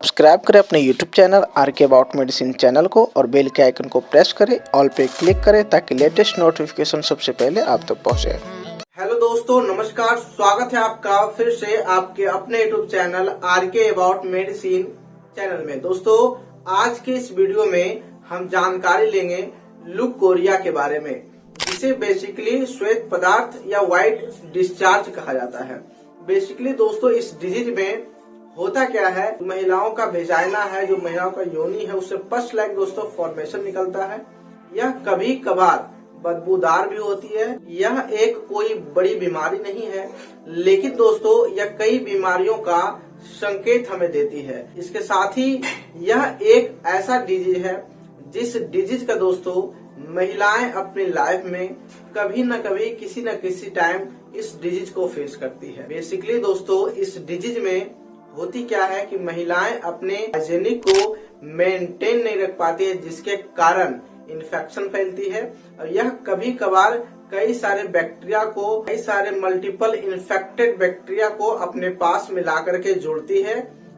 Subscribe करें अपने YouTube channel RK about medicine channel को और बेल के आइकन को प्रेस करें, ऑल पे क्लिक करें ताकि लेटेस्ट नोटिफिकेशन सबसे पहले आप तक पहुंचे। हेलो दोस्तों, नमस्कार। स्वागत है आपका फिर से आपके अपने YouTube channel RK about medicine channel में। दोस्तों, आज के इस वीडियो में हम जानकारी लेंगे ल्यूकोरिया के बारे में, जिसे बेसिकली श्वेत पदार्थ या व्हाइट डिस्चार्ज कहा जाता है। बेसिकली दोस्तों, इस डिजीज में होता क्या है, महिलाओं का वेजाइना है, जो महिलाओं का योनि है, उससे पस लाइक दोस्तों फॉर्मेशन निकलता है। यह कभी कभार बदबूदार भी होती है। यह एक कोई बड़ी बीमारी नहीं है, लेकिन दोस्तों यह कई बीमारियों का संकेत हमें देती है। इसके साथ ही यह एक ऐसा डिजीज है जिस डिजीज का दोस्तों महिलाएं अपनी लाइफ में कभी न कभी किसी न किसी टाइम इस डिजीज को फेस करती है। बेसिकली दोस्तों, इस डिजीज में होती क्या है कि महिलाएं अपने हाइजीनिक को मेंटेन नहीं रख पाती है, जिसके कारण इन्फेक्शन फैलती है। और यह कभी कभार कई सारे बैक्टीरिया को, कई सारे मल्टीपल इन्फेक्टेड बैक्टीरिया को अपने पास मिला करके जोड़ती है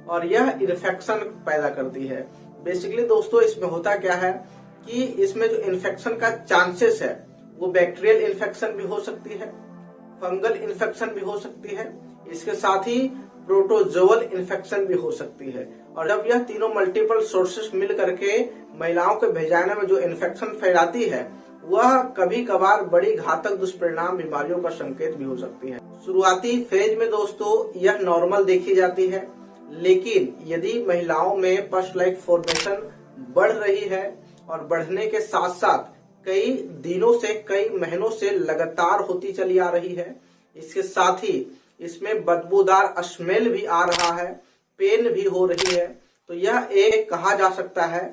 और यह इन्फेक्शन पैदा करती है। बेसिकली दोस्तों, इसमें होता क्या है कि इसमें जो इन्फेक्शन का चांसेस है वो बैक्टीरियल इन्फेक्शन भी हो सकती है, फंगल इन्फेक्शन भी हो सकती है, इसके साथ ही प्रोटोजोअल इन्फेक्शन भी हो सकती है। और जब यह तीनों मल्टीपल सोर्सेस मिल करके महिलाओं के वेजाइना में जो इन्फेक्शन फैलाती है, वह कभी कभार बड़ी घातक दुष्परिणाम बीमारियों का संकेत भी हो सकती है। शुरुआती फेज में दोस्तों यह नॉर्मल देखी जाती है, लेकिन यदि महिलाओं में पस लाइक फॉर्मेशन बढ़ रही है और बढ़ने के साथ साथ कई दिनों से, कई महीनों से लगातार होती चली आ रही है, इसके साथ ही इसमें बदबूदार स्मेल भी आ रहा है, पेन भी हो रही है, तो यह एक कहा जा सकता है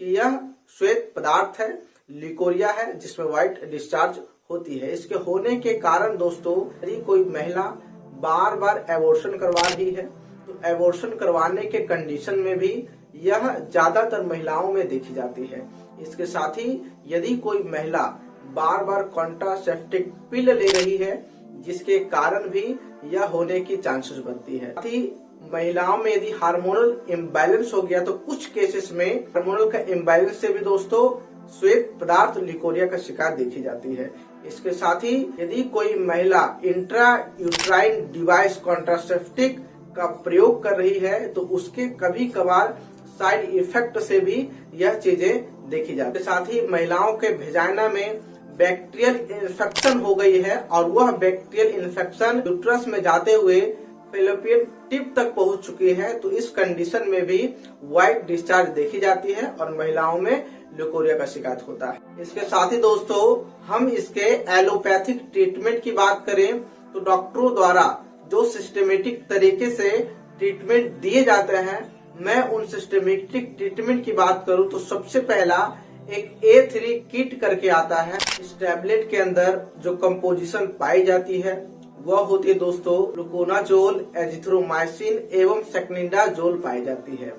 कि यह श्वेत पदार्थ है, ल्यूकोरिया है, जिसमें व्हाइट डिस्चार्ज होती है। इसके होने के कारण दोस्तों, यदि कोई महिला बार बार एबॉर्शन करवा रही है तो एबॉर्शन करवाने के कंडीशन में भी यह ज्यादातर महिलाओं में देखी जाती है। इसके साथ ही यदि कोई महिला बार बार कॉन्ट्रासेप्टिव पिल ले रही है, जिसके कारण भी यह होने की चांसेस बनती है। साथ ही महिलाओं में यदि हार्मोनल इम्बैलेंस हो गया तो कुछ केसेस में हार्मोनल का इम्बैलेंस से भी दोस्तों श्वेत पदार्थ ल्यूकोरिया का शिकार देखी जाती है। इसके साथ ही यदि कोई महिला इंट्रा यूट्राइन डिवाइस कॉन्ट्रासेप्टिव का प्रयोग कर रही है तो उसके कभी कभार साइड इफेक्ट से भी यह चीजें देखी जाती है। साथ ही महिलाओं के वेजाइना में बैक्टीरियल इन्फेक्शन हो गई है और वह बैक्टीरियल इन्फेक्शन यूट्रस में जाते हुए फेलोपियन टिप तक पहुंच चुकी है, तो इस कंडीशन में भी व्हाइट डिस्चार्ज देखी जाती है और महिलाओं में ल्यूकोरिया का शिकायत होता है। इसके साथ ही दोस्तों, हम इसके एलोपैथिक ट्रीटमेंट की बात करें तो डॉक्टरों द्वारा जो सिस्टमेटिक तरीके से ट्रीटमेंट दिए जाते हैं, मैं उन सिस्टमेटिक ट्रीटमेंट की बात करूं तो सबसे पहला एक A3 किट करके आता है। इस टैबलेट के अंदर जो कंपोजिशन पाई जाती है वह होती है दोस्तों फ्लुकोनाजोल, एजिथ्रोमाइसिन एवं सेक्निडाजोल पाई जाती है,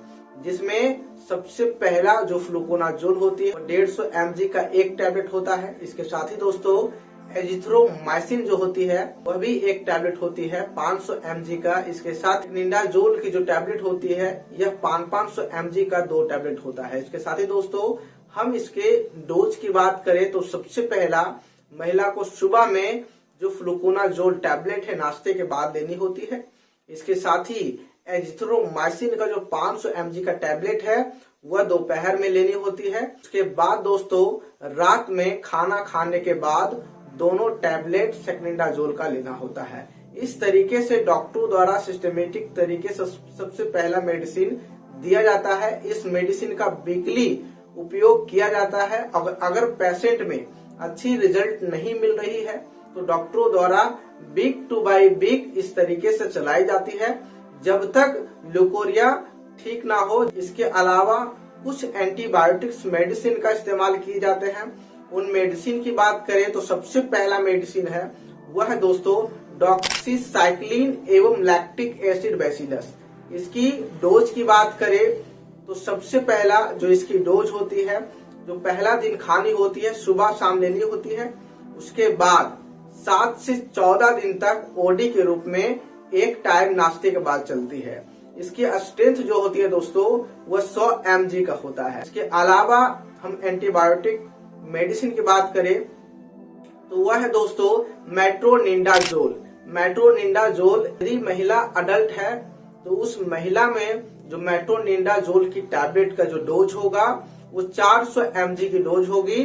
जिसमें सबसे पहला जो फ्लुकोनाजोल होती है 150 mg का एक टैबलेट होता है। इसके साथ ही दोस्तों एजिथ्रोमाइसिन जो होती है वह भी एक टैबलेट होती है 500 mg का। इसके साथ सेक्निडाजोल की जो टैबलेट होती है यह 500 mg का 2 टैबलेट होता है। इसके साथ ही दोस्तों हम इसके डोज की बात करें तो सबसे पहला महिला को सुबह में जो फ्लुकोनाजोल टैबलेट है नाश्ते के बाद लेनी होती है। इसके साथ ही एजिथ्रोमाइसिन का जो 500 mg का टैबलेट है वह दोपहर में लेनी होती है। उसके बाद दोस्तों रात में खाना खाने के बाद दोनों टैबलेट सेक्निडाजोल का लेना होता है। इस तरीके से डॉक्टरों द्वारा सिस्टमेटिक तरीके से सबसे पहला मेडिसिन दिया जाता है। इस मेडिसिन का वीकली उपयोग किया जाता है। अगर पेशेंट में अच्छी रिजल्ट नहीं मिल रही है तो डॉक्टरों द्वारा वीक टू बाय वीक इस तरीके से चलाई जाती है जब तक ल्यूकोरिया ठीक ना हो। इसके अलावा कुछ एंटीबायोटिक्स मेडिसिन का इस्तेमाल किए जाते हैं। उन मेडिसिन की बात करें तो सबसे पहला मेडिसिन है वह है दोस्तों डॉक्सीसाइक्लिन एवं लैक्टिक एसिड बैसिलस। इसकी डोज की बात करें तो सबसे पहला जो इसकी डोज होती है, जो पहला दिन खानी होती है, सुबह शाम लेनी होती है। उसके बाद 7 से 14 दिन तक ओडी के रूप में एक टाइम नाश्ते के बाद चलती है। इसकी स्ट्रेंथ जो होती है दोस्तों वह 100 mg का होता है। इसके अलावा हम एंटीबायोटिक मेडिसिन की बात करें तो वह है दोस्तों मेट्रोनिडाजोल। मेट्रोनिडाजोल यदि महिला अडल्ट है तो उस महिला में जो मेट्रोनिडाजोल की टैबलेट का जो डोज होगा वो 400 mg की डोज होगी,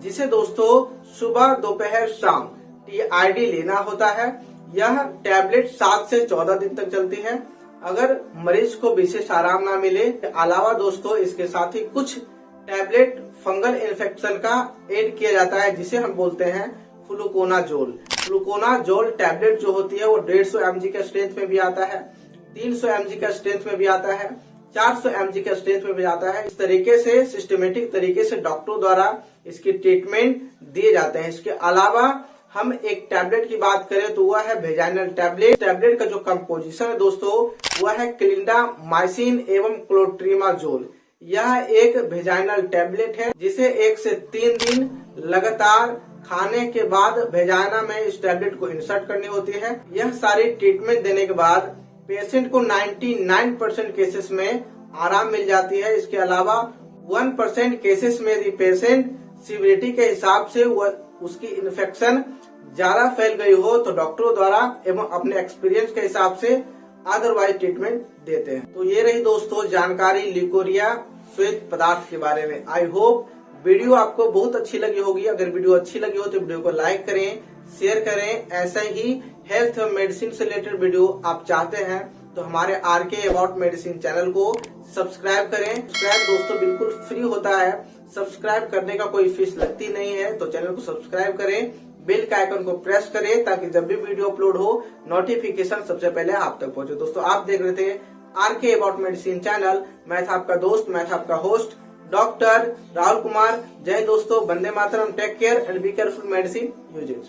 जिसे दोस्तों सुबह दोपहर शाम TID लेना होता है। यह टैबलेट 7 से 14 दिन तक चलती है अगर मरीज को विशेष आराम ना मिले। अलावा दोस्तों इसके साथ ही कुछ टैबलेट फंगल इन्फेक्शन का ऐड किया जाता है, जिसे हम बोलते हैं फ्लूकोनाजोल। फ्लूकोनाजोल टैबलेट जो होती है वो 150 mg का स्ट्रेंथ में भी आता है, 300 mg का स्ट्रेंथ में भी आता है, 400 mg का स्ट्रेंथ में भी आता है। इस तरीके से सिस्टमेटिक तरीके से डॉक्टरों द्वारा इसकी ट्रीटमेंट दिए जाते हैं। इसके अलावा हम एक टैबलेट की बात करें तो वह है वेजाइनल टैबलेट। टैबलेट का जो कंपोजिशन है दोस्तों वह है क्लिंडामाइसिन एवं क्लोट्रीमाजोल। यह एक वेजाइनल टैबलेट है जिसे 1 से 3 दिन लगातार खाने के बाद वेजाइना में इस टैबलेट को इंसर्ट करनी होती है। यह सारी ट्रीटमेंट देने के बाद पेशेंट को 99% केसेस में आराम मिल जाती है। इसके अलावा 1% केसेस में यदि पेशेंट सीवियरिटी के हिसाब से उसकी इन्फेक्शन ज्यादा फैल गई हो तो डॉक्टरों द्वारा एवं अपने एक्सपीरियंस के हिसाब से अदरवाइज ट्रीटमेंट देते हैं। तो ये रही दोस्तों जानकारी लिकोरिया श्वेत पदार्थ के बारे में। आई होप वीडियो आपको बहुत अच्छी लगी होगी। अगर वीडियो अच्छी लगी हो तो वीडियो को लाइक करें, शेयर करें। ऐसा ही हेल्थ और मेडिसिन से रिलेटेड वीडियो आप चाहते हैं तो हमारे RK अबाउट मेडिसिन चैनल को सब्सक्राइब करें। सब्सक्राइब दोस्तों बिल्कुल फ्री होता है, सब्सक्राइब करने का कोई फीस लगती नहीं है। तो चैनल को सब्सक्राइब करें, बेल का आइकन को प्रेस करें ताकि जब भी वीडियो अपलोड हो नोटिफिकेशन सबसे पहले आप तक पहुंचे। दोस्तों आप देख रहे थे RK अबाउट मेडिसिन चैनल। मैं था आपका दोस्त, मैं था आपका होस्ट डॉक्टर राहुल कुमार। जय दोस्तों, Vande Mataram, take care and be careful, medicine use it.